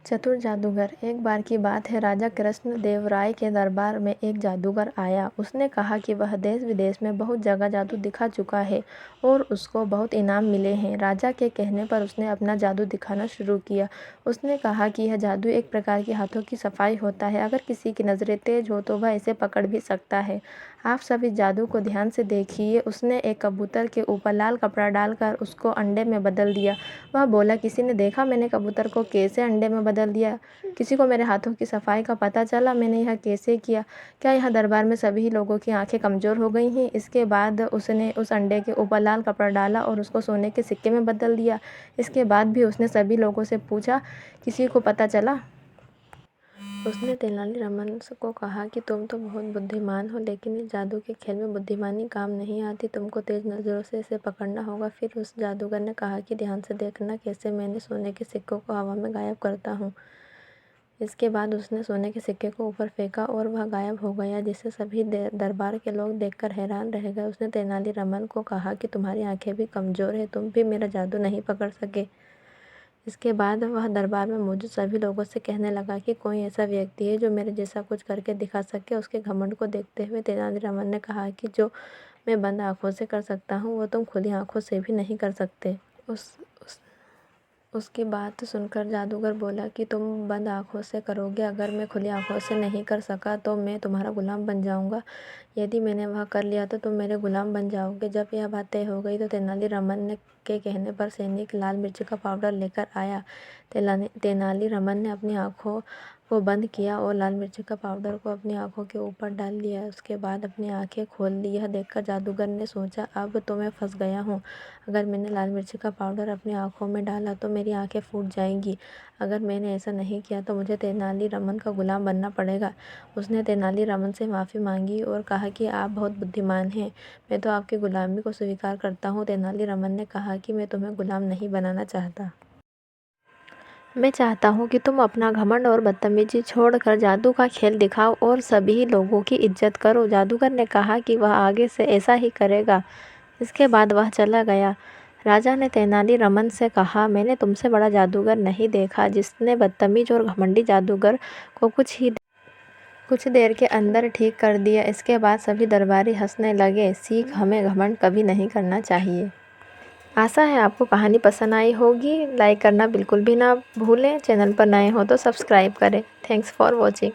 चतुर जादूगर। एक बार की बात है, राजा कृष्णदेव राय के दरबार में एक जादूगर आया। उसने कहा कि वह देश विदेश में बहुत जगह जादू दिखा चुका है और उसको बहुत इनाम मिले हैं। राजा के कहने पर उसने अपना जादू दिखाना शुरू किया। उसने कहा कि यह जादू एक प्रकार की हाथों की सफाई होता है। अगर किसी की नज़रें तेज हो तो वह इसे पकड़ भी सकता है। आप सब इस जादू को ध्यान से देखिए। उसने एक कबूतर के ऊपर लाल कपड़ा डालकर उसको अंडे में बदल दिया। वह बोला, किसी ने देखा मैंने कबूतर को कैसे अंडे में बदल दिया? किसी को मेरे हाथों की सफाई का पता चला? मैंने यह कैसे किया? क्या यह दरबार में सभी लोगों की आंखें कमज़ोर हो गई हैं? इसके बाद उसने उस अंडे के ऊपर लाल कपड़ा डाला और उसको सोने के सिक्के में बदल दिया। इसके बाद भी उसने सभी लोगों से पूछा, किसी को पता चला? उसने तेनालीरामन को कहा कि तुम तो बहुत बुद्धिमान हो, लेकिन इस जादू के खेल में बुद्धिमानी काम नहीं आती। तुमको तेज नज़रों से इसे पकड़ना होगा। फिर उस जादूगर ने कहा कि ध्यान से देखना कैसे मैंने सोने के सिक्कों को हवा में गायब करता हूँ। इसके बाद उसने सोने के सिक्के को ऊपर फेंका और वह गायब हो गया, जिसे सभी दरबार के लोग देखकर हैरान रह गए। उसने तेनालीरामन को कहा कि तुम्हारी आंखें भी कमज़ोर है, तुम भी मेरा जादू नहीं पकड़ सके। इसके बाद वह दरबार में मौजूद सभी लोगों से कहने लगा कि कोई ऐसा व्यक्ति है जो मेरे जैसा कुछ करके दिखा सके। उसके घमंड को देखते हुए तेनालीरामन ने कहा कि जो मैं बंद आंखों से कर सकता हूँ वो तुम खुली आंखों से भी नहीं कर सकते। उसकी बात सुनकर जादूगर बोला कि तुम बंद आंखों से करोगे, अगर मैं खुली आंखों से नहीं कर सका तो मैं तुम्हारा गुलाम बन जाऊंगा। यदि मैंने वह कर लिया तो तुम मेरे गुलाम बन जाओगे। जब यह बात तय हो गई तो तेनालीरामन के कहने पर सैनिक लाल मिर्च का पाउडर लेकर आया। तेनालीरामन ने अपनी आंखों को बंद किया और लाल मिर्च का पाउडर को अपनी आंखों के ऊपर डाल लिया। उसके बाद अपनी आंखें खोल ली। यह देखकर जादूगर ने सोचा, अब तो मैं फंस गया हूँ। अगर मैंने लाल मिर्च का पाउडर अपनी आंखों में डाला तो मेरी आंखें फूट जाएंगी। अगर मैंने ऐसा नहीं किया तो मुझे तेनालीरामन का गुलाम बनना पड़ेगा। उसने तेनालीरामन से माफ़ी मांगी और कहा कि आप बहुत बुद्धिमान हैं, मैं तो आपकी गुलामी को स्वीकार करता हूँ। तेनालीरामन ने कहा कि मैं तुम्हें गुलाम नहीं बनाना चाहता। मैं चाहता हूँ कि तुम अपना घमंड और बदतमीजी छोड़कर जादू का खेल दिखाओ और सभी लोगों की इज्जत करो। जादूगर ने कहा कि वह आगे से ऐसा ही करेगा। इसके बाद वह चला गया। राजा ने तेनालीरामन से कहा, मैंने तुमसे बड़ा जादूगर नहीं देखा, जिसने बदतमीज और घमंडी जादूगर को कुछ देर के अंदर ठीक कर दिया। इसके बाद सभी दरबारी हंसने लगे। सीख, हमें घमंड कभी नहीं करना चाहिए। आशा है आपको कहानी पसंद आई होगी। लाइक करना बिल्कुल भी ना भूलें। चैनल पर नए हो तो सब्सक्राइब करें। Thanks for watching.